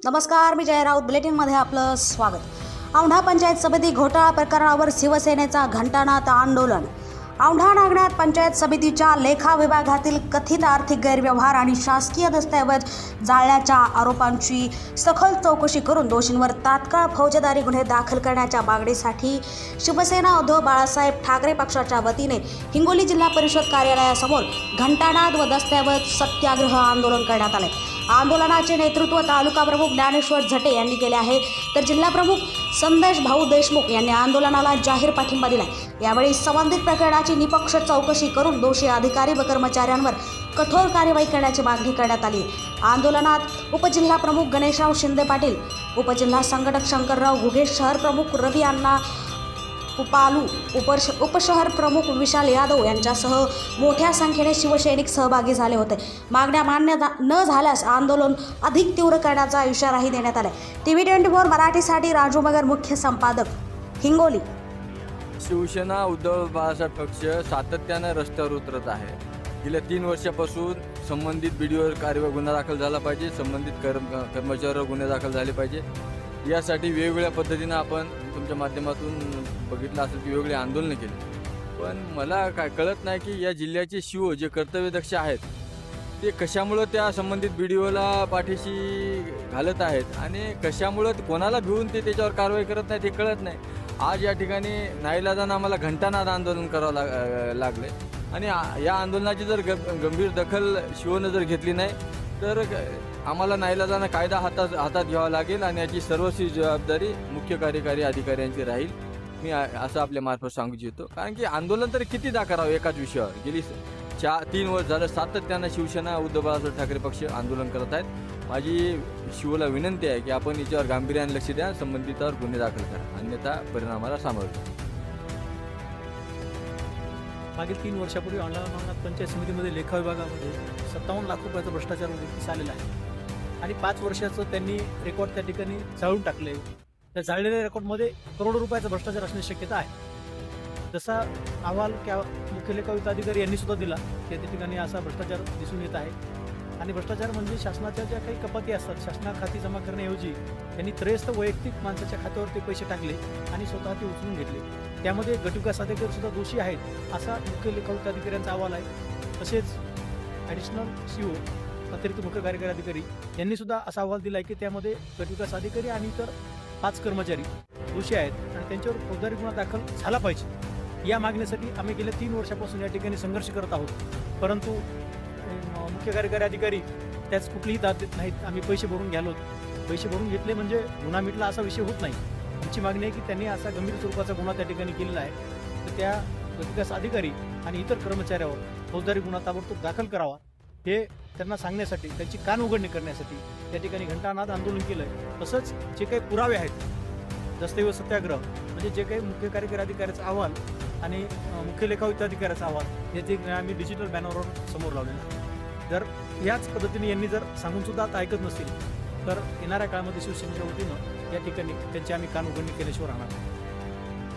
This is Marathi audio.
नमस्कार, मी जय राऊत बुलेटिनमध्ये आपलं स्वागत। औंढा पंचायत समिती घोटाळा प्रकरणावर शिवसेनेचा घंटानाद आंदोलन। औंढा नागनाथ पंचायत समितीच्या लेखा विभागातील कथित आर्थिक गैरव्यवहार आणि शासकीय दस्तऐवज जाळल्याच्या आरोपांची सखोल चौकशी करून दोषींवर तात्काळ फौजदारी गुन्हे दाखल करण्याच्या मागणीसाठी शिवसेना उद्धव बाळासाहेब ठाकरे पक्षाच्या वतीने हिंगोली जिल्हा परिषद कार्यालयासमोर घंटानाद व दस्तऐवज सत्याग्रह आंदोलन करण्यात आले। आंदोलनाचे नेतृत्व तालुका प्रमुख ज्ञानेश्वर झटे यांनी केले आहे, तर जिल्हा प्रमुख संदेश भाऊ देशमुख यांनी आंदोलनाला जाहीर पाठिंबा दिला। यावेळी संबंधित प्रकरणाची निपक्ष चौकशी करून दोषी अधिकारी व कर्मचाऱ्यांवर कठोर कार्यवाही करण्याची मागणी करण्यात आली। आंदोलनात उपजिल्हा प्रमुख गणेशराव शिंदे पाटील, उपजिल्हा संघटक शंकरराव घुगे, शहर प्रमुख रवी अण्णा उपालू, उपशहर प्रमुख विशाल यादव यांच्यासह मोठ्या संख्येने शिवसैनिक सहभागी झाले होते। मागण्या मान्य न झाल्यास आंदोलन अधिक तीव्र करण्याचा इशाराही देण्यात आला। TV24 मराठीसाठी राजू मगर, मुख्य संपादक, हिंगोली। शिवसेना उद्धव बाळासाहेब पक्ष सातत्याने रस्त्यावर उतरत आहे। गेल्या 3 वर्षापासून संबंधित बीडीओवर कार्यवाही गुन्हा दाखल झाला पाहिजे, संबंधित कर्मचाऱ्यावर गुन्हे दाखल झाले पाहिजे। यासाठी वेगवेगळ्या पद्धतीने आपण तुमच्या माध्यमातून बघितलं असेल की वेगवेगळे आंदोलनं केली, पण मला काय कळत नाही की या जिल्ह्याचे शिव जे कर्तव्यदक्ष आहेत ते कशामुळं त्या संबंधित बीडीओला पाठीशी घालत आहेत आणि कशामुळं कोणाला भिवून ते त्याच्यावर कारवाई करत नाही ते कळत नाही। आज या ठिकाणी नाईलाजानं आम्हाला घंटानाद आंदोलन करावं लागले आणि या आंदोलनाची जर गंभीर दखल शिवनं जर घेतली नाही तर आम्हाला नाईलाजानं कायदा हातात घ्यावा लागेल आणि याची सर्वस्वी जबाबदारी मुख्य कार्यकारी अधिकाऱ्यांची राहील। मी असं आपल्या मार्फत सांगू इच्छितो, कारण की आंदोलन तर कितीदा करावं एकाच विषयावर। गेली 3 वर्ष झालं सातत्यानं शिवसेना उद्धव बाळासाहेब ठाकरे पक्ष आंदोलन करत आहेत। माझी शिवला विनंती आहे की आपण याच्यावर गांभीर्याने लक्ष द्या, संबंधितावर गुन्हे दाखल करा, अन्यथा परिणामाला सामोरं जा। मागील 3 वर्षापूर्वी औंढा नागनाथ पंचायत समितीमध्ये लेखा विभागामध्ये 57 लाख रुपयाचा भ्रष्टाचार उघडकीस आलेला आहे आणि 5 वर्षाचं त्यांनी रेकॉर्ड त्या ठिकाणी जाळून टाकले। त्या जाळलेल्या रेकॉर्डमध्ये करोडो रुपयाचा भ्रष्टाचार असण्याची शक्यता आहे। जसा अहवाल मुख्य लेखा अधिकारी यांनी सुद्धा दिला की त्या ठिकाणी असा भ्रष्टाचार दिसून येत आहे आणि भ्रष्टाचार म्हणजे शासनाच्या ज्या काही कपाती असतात शासना खाती जमा करण्याऐवजी त्यांनी त्रयस्थ वैयक्तिक माणसाच्या खात्यावर ते पैसे टाकले आणि स्वतः ते उचलून घेतले। त्यामध्ये गटविकास अधिकारी सुद्धा दोषी आहेत असा मुख्य लेखा अधिकाऱ्यांचा अहवाल आहे। तसेच ॲडिशनल सीओ अतिरिक्त मुख्य कार्यकारी अधिकारी यांनी सुद्धा असा अहवाल दिला आहे की त्यामध्ये गटविकास अधिकारी आणि इतर 5 कर्मचारी दोषी आहेत आणि त्यांच्यावर फौजदारी गुन्हा दाखल झाला पाहिजे। या मागणीसाठी आम्ही गेल्या 3 वर्षापासून या ठिकाणी संघर्ष करत आहोत, परंतु मुख्य कार्यकारी अधिकारी त्याच कुठलीही दाद देत नाहीत। आम्ही पैसे भरून घ्यालो, पैसे भरून घेतले म्हणजे गुन्हा मिटला असा विषय होत नाही। आमची मागणी आहे की त्यांनी असा गंभीर स्वरूपाचा गुन्हा त्या ठिकाणी केलेला आहे तर त्या गटविकास अधिकारी आणि इतर कर्मचाऱ्यावर फौजदारी गुन्हा ताबडतोब दाखल करावा, हे त्यांना सांगण्यासाठी, त्यांची कान उघडणी करण्यासाठी त्या ठिकाणी घंटानाद आंदोलन केलं आहे। तसंच जे काही पुरावे आहेत, दस्तऐवज सत्याग्रह म्हणजे जे काही मुख्य कार्यकारी अधिकाऱ्याचा अहवाल आणि मुख्य लेखा अधिकाऱ्याचा अहवाल हे ते आम्ही डिजिटल बॅनरवर समोर लावलेलं आहे। जर याच पद्धतीने यांनी जर सांगून सुद्धा आता ऐकत नसतील तर येणाऱ्या काळामध्ये शिवसेनेच्या वतीनं या ठिकाणी त्यांची आम्ही कान उघडणी केल्याशिवाय राहणार।